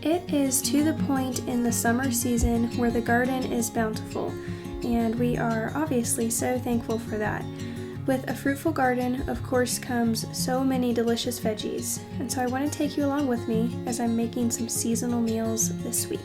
It is to the point in the summer season where the garden is bountiful, and we are obviously so thankful for that. With a fruitful garden, of course, comes so many delicious veggies, and so I want to take you along with me as I'm making some seasonal meals this week.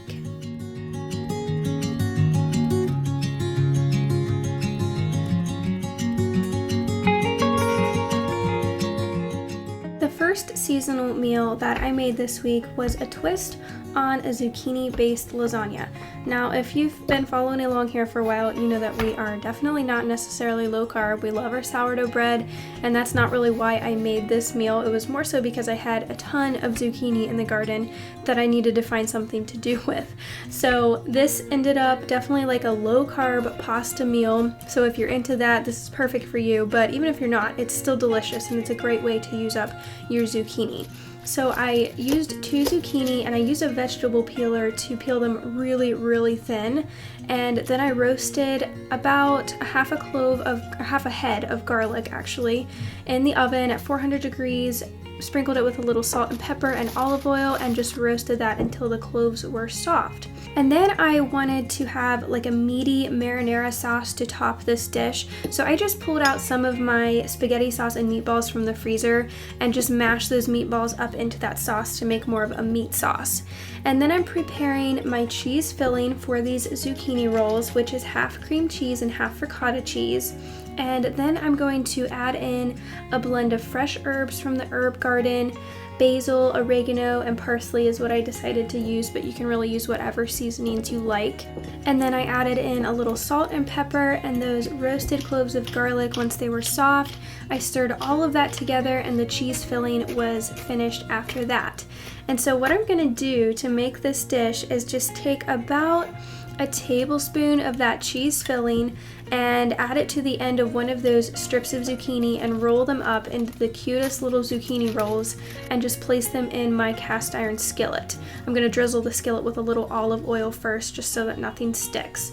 The first seasonal meal that I made this week was a twist on a zucchini-based lasagna. Now, if you've been following along here for a while, you know that we are definitely not necessarily low carb. We love our sourdough bread, and that's not really why I made this meal. It was more so because I had a ton of zucchini in the garden that I needed to find something to do with. So this ended up definitely like a low carb pasta meal. So if you're into that, this is perfect for you. But even if you're not, it's still delicious, and it's a great way to use up your zucchini. So I used 2 zucchini, and I used a vegetable peeler to peel them really thin, and then I roasted about half a head of garlic actually in the oven at 400 degrees, sprinkled it with a little salt and pepper and olive oil, and just roasted that until the cloves were soft. And then I wanted to have like a meaty marinara sauce to top this dish, so I just pulled out some of my spaghetti sauce and meatballs from the freezer and just mashed those meatballs up into that sauce to make more of a meat sauce. And then I'm preparing my cheese filling for these zucchini rolls, which is half cream cheese and half ricotta cheese. And then I'm going to add in a blend of fresh herbs from the herb garden. Basil, oregano, and parsley is what I decided to use, but you can really use whatever seasonings you like. And then I added in a little salt and pepper and those roasted cloves of garlic once they were soft. I stirred all of that together, and the cheese filling was finished after that. And so what I'm going to do to make this dish is just take about a tablespoon of that cheese filling and add it to the end of one of those strips of zucchini and roll them up into the cutest little zucchini rolls and just place them in my cast iron skillet. I'm going to drizzle the skillet with a little olive oil first just so that nothing sticks.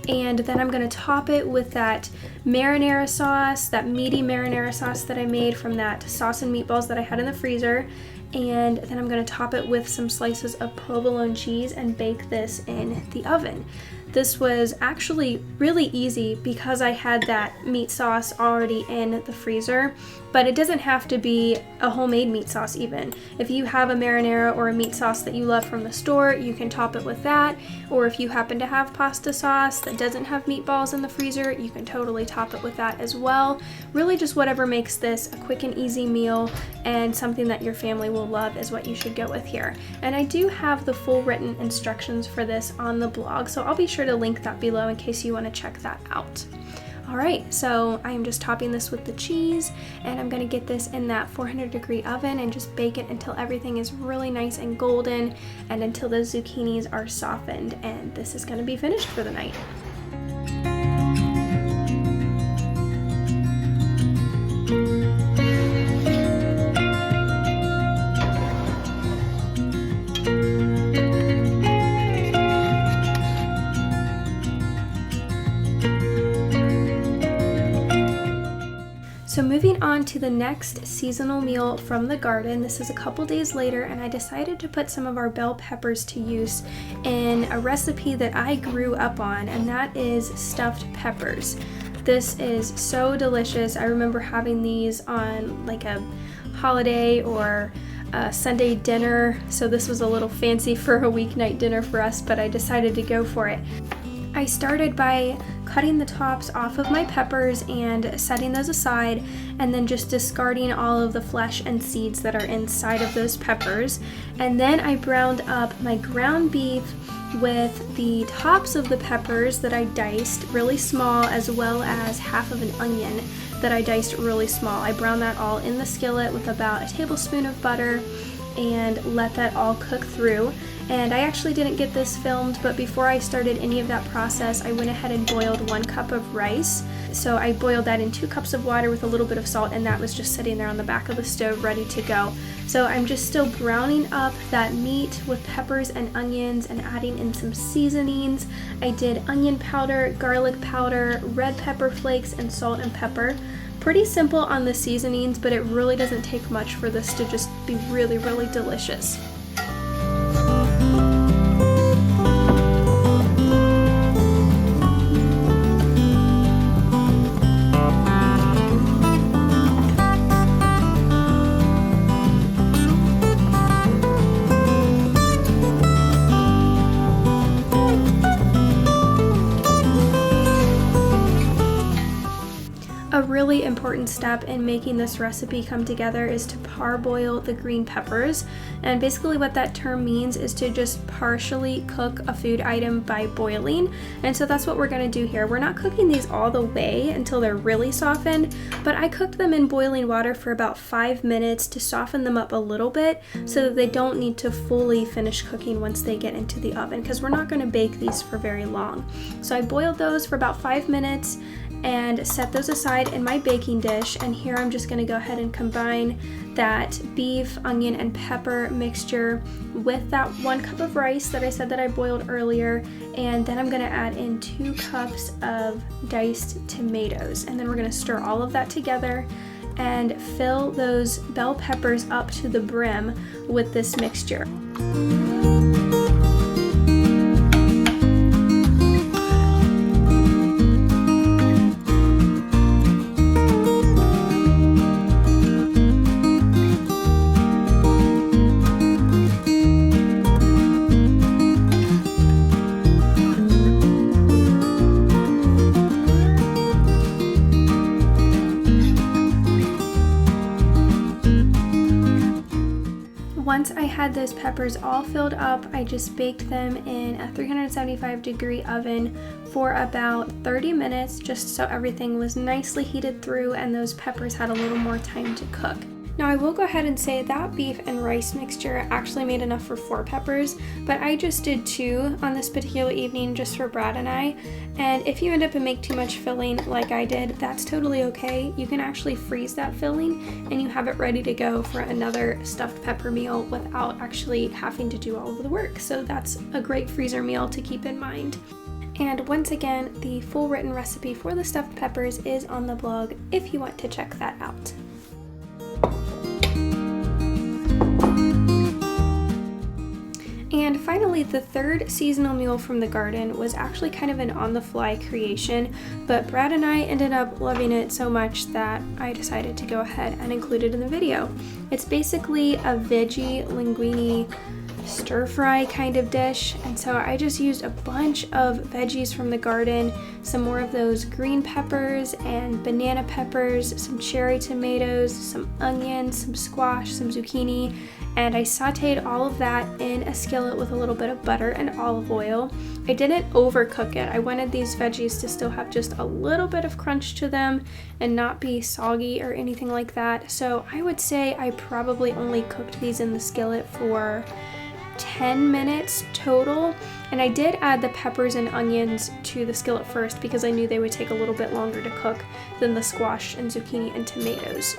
And then I'm going to top it with that marinara sauce, that meaty marinara sauce that I made from that sauce and meatballs that I had in the freezer. And then I'm going to top it with some slices of provolone cheese and bake this in the oven. This was actually really easy because I had that meat sauce already in the freezer, but it doesn't have to be a homemade meat sauce even. If you have a marinara or a meat sauce that you love from the store, you can top it with that, or if you happen to have pasta sauce that doesn't have meatballs in the freezer, you can totally top it with that as well. Really just whatever makes this a quick and easy meal and something that your family will love is what you should go with here. And I do have the full written instructions for this on the blog, so I'll be sure to link that below in case you want to check that out. Alright, so I am just topping this with the cheese, and I'm going to get this in that 400-degree oven and just bake it until everything is really nice and golden and until the zucchinis are softened, and this is going to be finished for the night. So moving on to the next seasonal meal from the garden, this is a couple days later, and I decided to put some of our bell peppers to use in a recipe that I grew up on, and that is stuffed peppers. This is so delicious. I remember having these on like a holiday or a Sunday dinner, so this was a little fancy for a weeknight dinner for us, but I decided to go for it. I started by cutting the tops off of my peppers and setting those aside, and then just discarding all of the flesh and seeds that are inside of those peppers. And then I browned up my ground beef with the tops of the peppers that I diced really small, as well as half of an onion that I diced really small. I browned that all in the skillet with about a tablespoon of butter and let that all cook through. And I actually didn't get this filmed, but before I started any of that process, I went ahead and boiled 1 cup of rice. So I boiled that in 2 cups of water with a little bit of salt, and that was just sitting there on the back of the stove ready to go. So I'm just still browning up that meat with peppers and onions and adding in some seasonings. I did onion powder, garlic powder, red pepper flakes, and salt and pepper. Pretty simple on the seasonings, but it really doesn't take much for this to just be really, really delicious. really important step in making this recipe come together is to parboil the green peppers. And basically what that term means is to just partially cook a food item by boiling. And so that's what we're going to do here. We're not cooking these all the way until they're really softened, but I cooked them in boiling water for about 5 minutes to soften them up a little bit so that they don't need to fully finish cooking once they get into the oven, because we're not going to bake these for very long. So I boiled those for about 5 minutes and set those aside in my baking dish, and here I'm just going to go ahead and combine that beef, onion, and pepper mixture with that 1 cup of rice that I said that I boiled earlier, and then I'm going to add in 2 cups of diced tomatoes, and then we're going to stir all of that together and fill those bell peppers up to the brim with this mixture. Once I had those peppers all filled up, I just baked them in a 375-degree oven for about 30 minutes, just so everything was nicely heated through and those peppers had a little more time to cook. Now I will go ahead and say that beef and rice mixture actually made enough for 4 peppers, but I just did 2 on this particular evening just for Brad and I. And if you end up and make too much filling like I did, that's totally okay. You can actually freeze that filling and you have it ready to go for another stuffed pepper meal without actually having to do all of the work. So that's a great freezer meal to keep in mind. And once again, the full written recipe for the stuffed peppers is on the blog if you want to check that out. And finally, the third seasonal meal from the garden was actually kind of an on-the-fly creation, but Brad and I ended up loving it so much that I decided to go ahead and include it in the video. It's basically a veggie linguini stir-fry kind of dish, and so I just used a bunch of veggies from the garden, some more of those green peppers and banana peppers, some cherry tomatoes, some onions, some squash, some zucchini, and I sauteed all of that in a skillet with a little bit of butter and olive oil. I didn't overcook it. I wanted these veggies to still have just a little bit of crunch to them and not be soggy or anything like that, so I would say I probably only cooked these in the skillet for 10 minutes total, and I did add the peppers and onions to the skillet first because I knew they would take a little bit longer to cook than the squash and zucchini and tomatoes.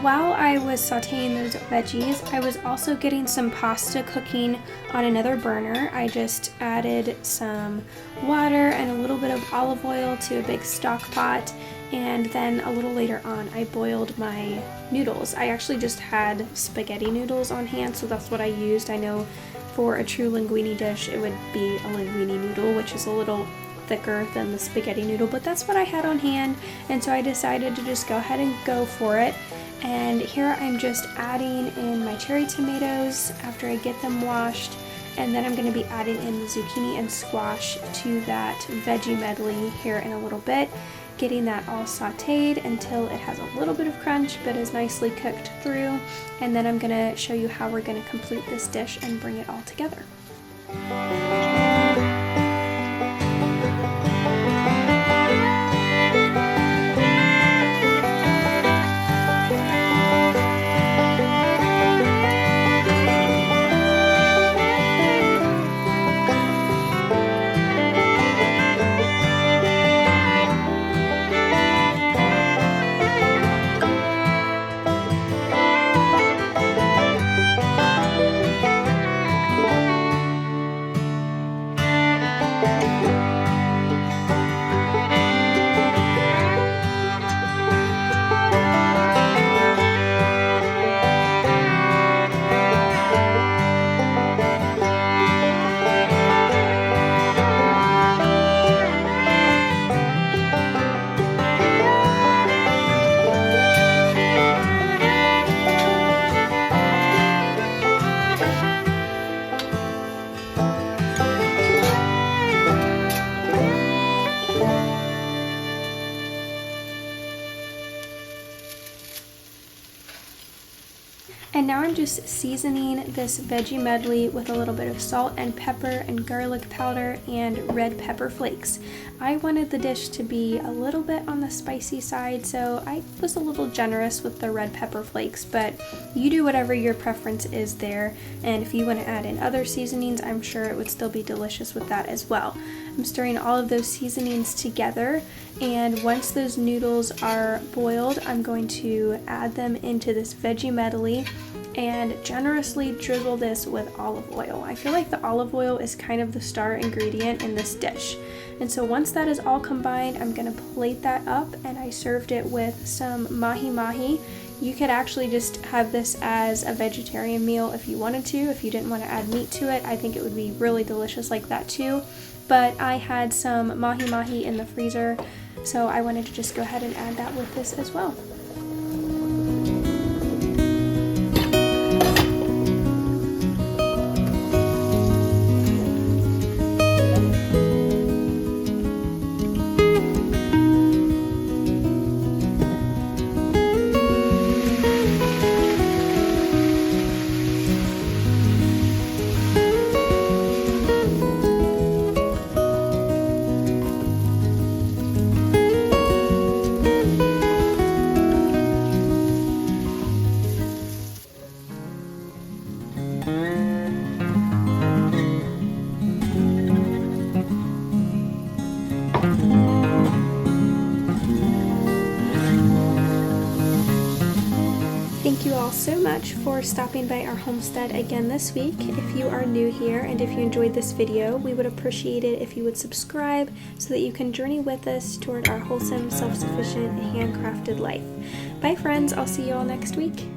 While I was sauteing those veggies, I was also getting some pasta cooking on another burner. I just added some water and a little bit of olive oil to a big stock pot, and then a little later on I boiled my noodles. I actually just had spaghetti noodles on hand, so that's what I used. I know for a true linguini dish it would be a linguini noodle, which is a little thicker than the spaghetti noodle, but that's what I had on hand, and so I decided to just go ahead and go for it. And here I'm just adding in my cherry tomatoes after I get them washed, and then I'm going to be adding in the zucchini and squash to that veggie medley here in a little bit, getting that all sauteed until it has a little bit of crunch but is nicely cooked through, and then I'm going to show you how we're going to complete this dish and bring it all together. And now I'm just seasoning this veggie medley with a little bit of salt and pepper and garlic powder and red pepper flakes. I wanted the dish to be a little bit on the spicy side, so I was a little generous with the red pepper flakes, but you do whatever your preference is there. And if you want to add in other seasonings, I'm sure it would still be delicious with that as well. I'm stirring all of those seasonings together, and once those noodles are boiled, I'm going to add them into this veggie medley and generously drizzle this with olive oil. I feel like the olive oil is kind of the star ingredient in this dish. And so once that is all combined, I'm gonna plate that up, and I served it with some mahi mahi. You could actually just have this as a vegetarian meal if you wanted to, if you didn't want to add meat to it. I think it would be really delicious like that too. But I had some mahi mahi in the freezer, so I wanted to just go ahead and add that with this as well. Thank you all so much for stopping by our homestead again this week. If you are new here and if you enjoyed this video, we would appreciate it if you would subscribe so that you can journey with us toward our wholesome, self-sufficient, handcrafted life. Bye friends, I'll see you all next week.